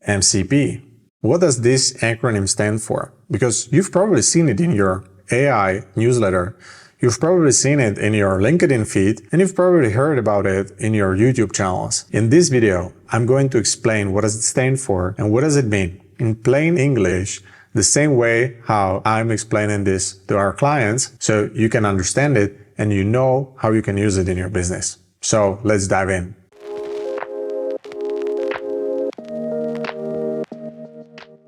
MCP. What does this acronym stand for? Because you've probably seen it in your AI newsletter, you've probably seen it in your LinkedIn feed, and you've probably heard about it in your YouTube channels. In this video, I'm going to explain what does it stand for and what does it mean in plain English, the same way how I'm explaining this to our clients, so you can understand it and you know how you can use it in your business. So let's dive in.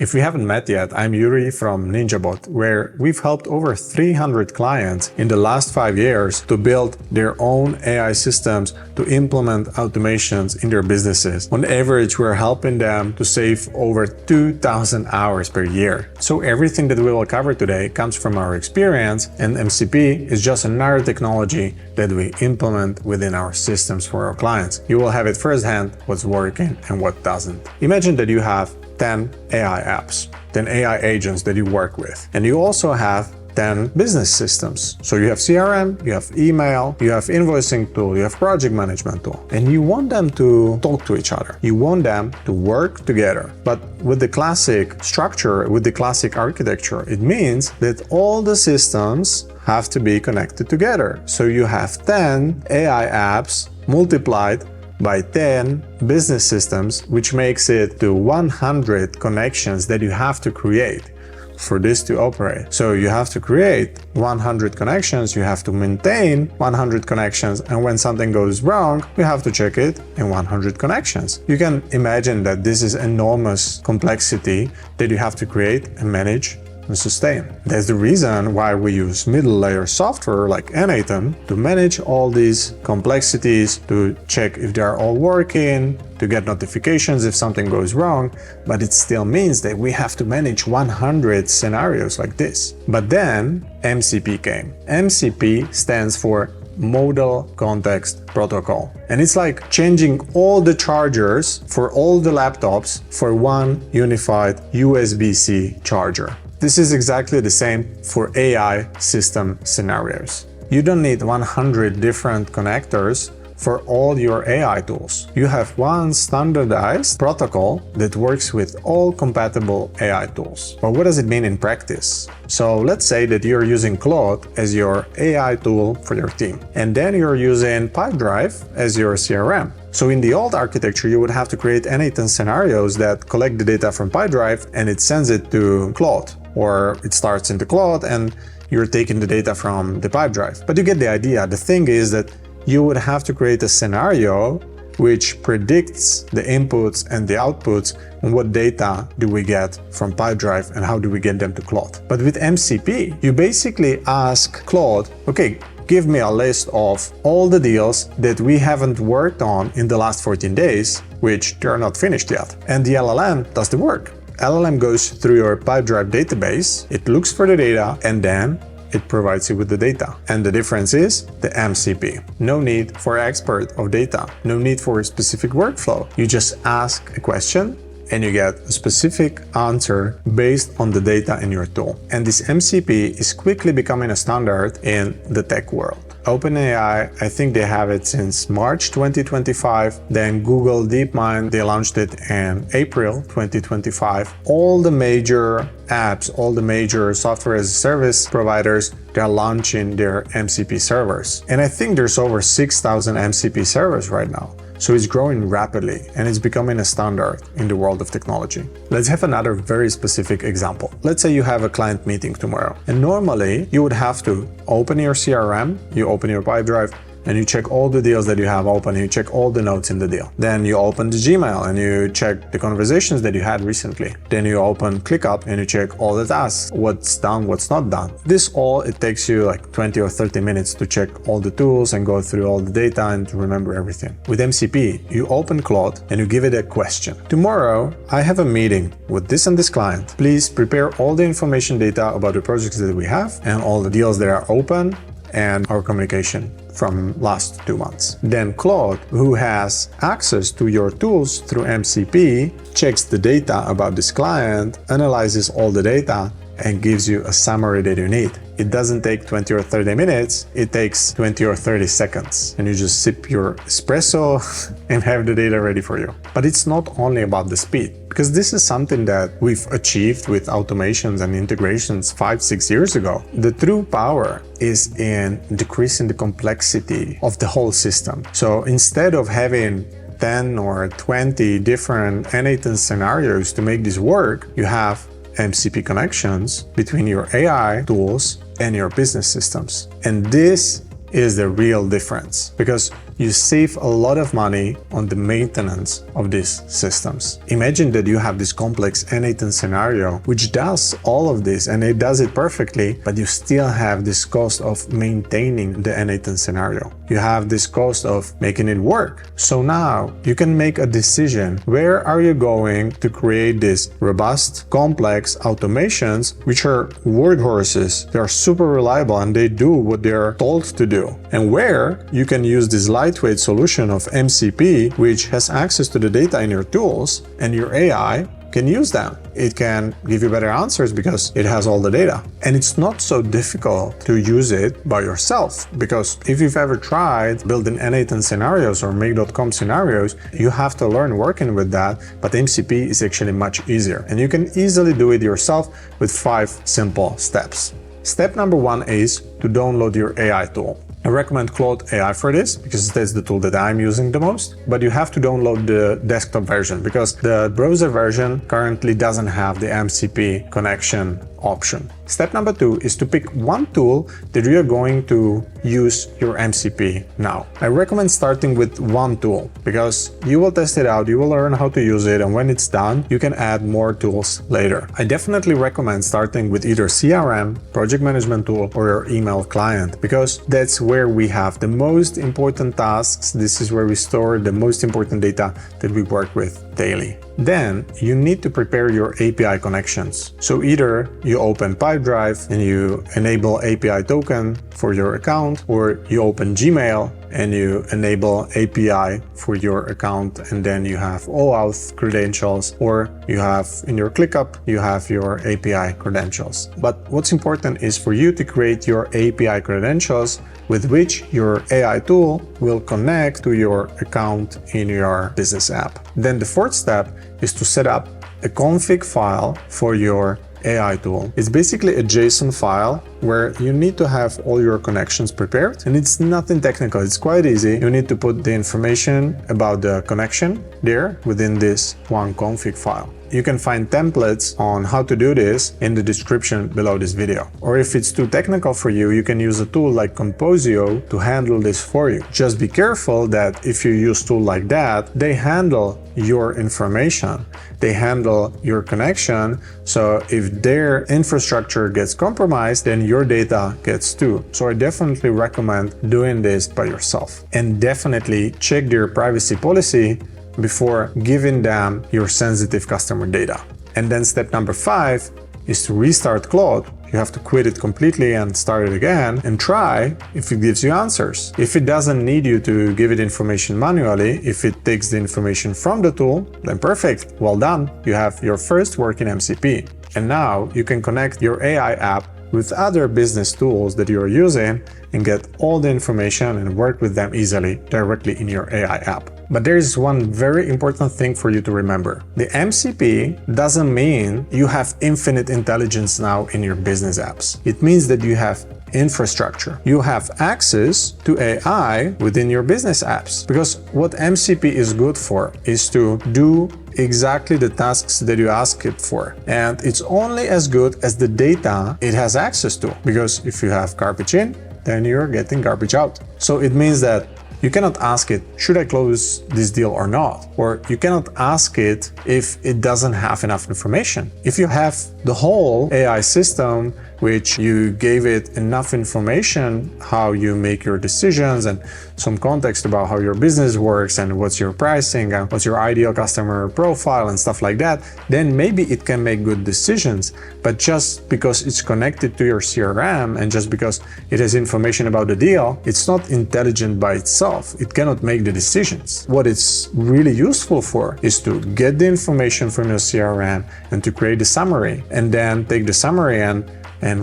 If we haven't met yet, I'm Yuri from Ninjabot, where we've helped over 300 clients in the last 5 years to build their own AI systems to implement automations in their businesses. On average, we're helping them to save over 2,000 hours per year. So everything that we will cover today comes from our experience, and MCP is just another technology that we implement within our systems for our clients. You will have it firsthand what's working and what doesn't. Imagine that you have 10 AI apps, 10 AI agents that you work with. And you also have 10 business systems. So you have CRM, you have email, you have invoicing tool, you have project management tool. And you want them to talk to each other. You want them to work together. But with the classic structure, with the classic architecture, it means that all the systems have to be connected together. So you have 10 AI apps multiplied by 10 business systems, which makes it to 100 connections that you have to create for this to operate. So you have to create 100 connections, you have to maintain 100 connections, and when something goes wrong, you have to check it in 100 connections. You can imagine that this is enormous complexity that you have to create and manage and sustain. That's the reason why we use middle layer software like N8 to manage all these complexities, to check if they are all working, to get notifications if something goes wrong, but it still means that we have to manage 100 scenarios like this. But then MCP came. MCP stands for Modal Context Protocol. And it's like changing all the chargers for all the laptops for one unified USB-C charger. This is exactly the same for AI system scenarios. You don't need 100 different connectors for all your AI tools. You have one standardized protocol that works with all compatible AI tools. But what does it mean in practice? So let's say that you're using Claude as your AI tool for your team, and then you're using Pipedrive as your CRM. So in the old architecture, you would have to create N8 scenarios that collect the data from Pipedrive and it sends it to Claude, or it starts into Claude and you're taking the data from the Pipedrive. But you get the idea. The thing is that you would have to create a scenario which predicts the inputs and the outputs and what data do we get from Pipedrive and how do we get them to Claude. But with MCP, you basically ask Claude, okay, give me a list of all the deals that we haven't worked on in the last 14 days, which they're not finished yet. And the LLM does the work. LLM goes through your Pipedrive database, it looks for the data, and then it provides you with the data. And the difference is the MCP. No need for an expert of data, no need for a specific workflow. You just ask a question and you get a specific answer based on the data in your tool. And this MCP is quickly becoming a standard in the tech world. OpenAI, I think they have it since March 2025. Then Google DeepMind, they launched it in April 2025. All the major apps, all the major software as a service providers, they're launching their MCP servers. And I think there's over 6,000 MCP servers right now. So it's growing rapidly and it's becoming a standard in the world of technology. Let's have another very specific example. Let's say you have a client meeting tomorrow, and normally you would have to open your CRM, you open your Pipedrive, and you check all the deals that you have open, you check all the notes in the deal. Then you open the Gmail and you check the conversations that you had recently. Then you open ClickUp and you check all the tasks, what's done, what's not done. This all, it takes you like 20 or 30 minutes to check all the tools and go through all the data and to remember everything. With MCP, you open Claude and you give it a question. Tomorrow, I have a meeting with this and this client. Please prepare all the information data about the projects that we have and all the deals that are open and our communication from last 2 months. Then Claude, who has access to your tools through MCP, checks the data about this client, analyzes all the data, and gives you a summary that you need. It doesn't take 20 or 30 minutes, it takes 20 or 30 seconds. And you just sip your espresso and have the data ready for you. But it's not only about the speed, because this is something that we've achieved with automations and integrations 5-6 years ago. The true power is in decreasing the complexity of the whole system. So instead of having 10 or 20 different n8n scenarios to make this work, you have MCP connections between your AI tools and your business systems. And this is the real difference, because you save a lot of money on the maintenance of these systems. Imagine that you have this complex n8n scenario which does all of this, and it does it perfectly, but you still have this cost of maintaining the n8n scenario. You have this cost of making it work. So now you can make a decision. Where are you going to create these robust, complex automations which are workhorses? They are super reliable and they do what they are told to do. And where you can use this lightweight solution of MCP, which has access to the data in your tools, and your AI can use them. It can give you better answers because it has all the data. And it's not so difficult to use it by yourself, because if you've ever tried building n8n scenarios or make.com scenarios, you have to learn working with that, but MCP is actually much easier. And you can easily do it yourself with 5 simple steps. Step number 1 is to download your AI tool. I recommend Claude AI for this, because that's the tool that I'm using the most, but you have to download the desktop version, because the browser version currently doesn't have the MCP connection option. Step number 2 is to pick one tool that you are going to use your MCP now. I recommend starting with one tool, because you will test it out, you will learn how to use it, and when it's done, you can add more tools later. I definitely recommend starting with either CRM, project management tool, or your email client, because that's where we have the most important tasks. This is where we store the most important data that we work with daily. Then you need to prepare your API connections. So either you open Pipedrive and you enable API token for your account, or you open Gmail and you enable API for your account, and then you have OAuth credentials, or you have in your ClickUp, you have your API credentials. But what's important is for you to create your API credentials with which your AI tool will connect to your account in your business app. Then the fourth step is to set up a config file for your AI tool. It's basically a JSON file where you need to have all your connections prepared, and it's nothing technical, it's quite easy. You need to put the information about the connection there within this one config file. You can find templates on how to do this in the description below this video. Or if it's too technical for you, you can use a tool like Composio to handle this for you. Just be careful that if you use a tool like that, they handle your information, they handle your connection, so if their infrastructure gets compromised, then your data gets too. So I definitely recommend doing this by yourself. And definitely check their privacy policy before giving them your sensitive customer data. And then step number 5 is to restart Claude. You have to quit it completely and start it again and try if it gives you answers. If it doesn't need you to give it information manually, if it takes the information from the tool, then perfect, well done. You have your first working MCP. And now you can connect your AI app with other business tools that you're using and get all the information and work with them easily directly in your AI app. But there is one very important thing for you to remember. The MCP doesn't mean you have infinite intelligence now in your business apps. It means that you have infrastructure. You have access to AI within your business apps. Because what MCP is good for is to do exactly the tasks that you ask it for. And it's only as good as the data it has access to. Because if you have garbage in, then you're getting garbage out. So it means that you cannot ask it, should I close this deal or not? Or you cannot ask it if it doesn't have enough information. If you have the whole AI system which you gave it enough information how you make your decisions and some context about how your business works and what's your pricing and what's your ideal customer profile and stuff like that, then maybe it can make good decisions. But just because it's connected to your CRM and just because it has information about the deal, it's not intelligent by itself. It cannot make the decisions. What it's really useful for is to get the information from your CRM and to create a summary, and then take the summary and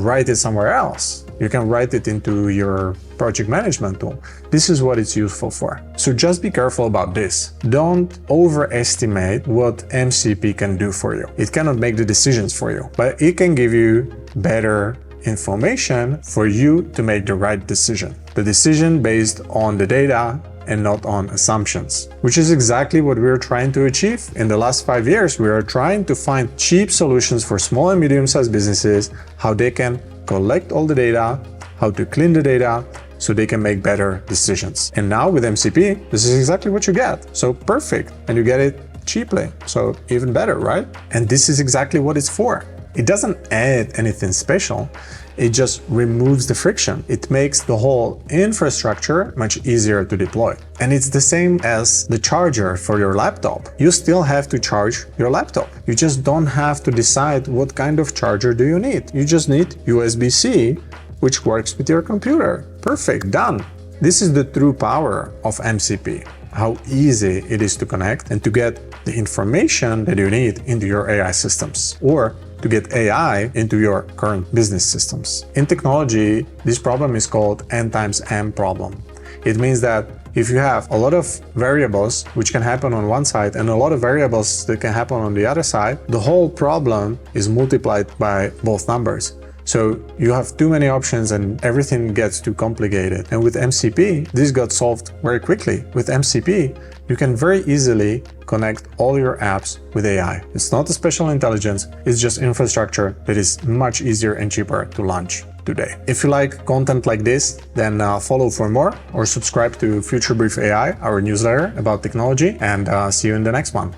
write it somewhere else. You can write it into your project management tool. This is what it's useful for. So just be careful about this. Don't overestimate what MCP can do for you. It cannot make the decisions for you, but it can give you better information for you to make the right decision. The decision based on the data and not on assumptions, which is exactly what we're trying to achieve. In the last 5 years, we are trying to find cheap solutions for small and medium-sized businesses, how they can collect all the data, how to clean the data, so they can make better decisions. And now with MCP, this is exactly what you get. So perfect. And you get it cheaply. So even better, right? And this is exactly what it's for. It doesn't add anything special. It just removes the friction. It makes the whole infrastructure much easier to deploy. And it's the same as the charger for your laptop. You still have to charge your laptop. You just don't have to decide what kind of charger do you need. You just need USB-C, which works with your computer. Perfect, done. This is the true power of MCP. How easy it is to connect and to get the information that you need into your AI systems, or to get AI into your current business systems. In technology, this problem is called N times M problem. It means that if you have a lot of variables which can happen on one side and a lot of variables that can happen on the other side, the whole problem is multiplied by both numbers. So you have too many options and everything gets too complicated. And with MCP, this got solved very quickly. With MCP, you can very easily connect all your apps with AI. It's not a special intelligence, it's just infrastructure that is much easier and cheaper to launch today. If you like content like this, then follow for more or subscribe to Future Brief AI, our newsletter about technology, and see you in the next one.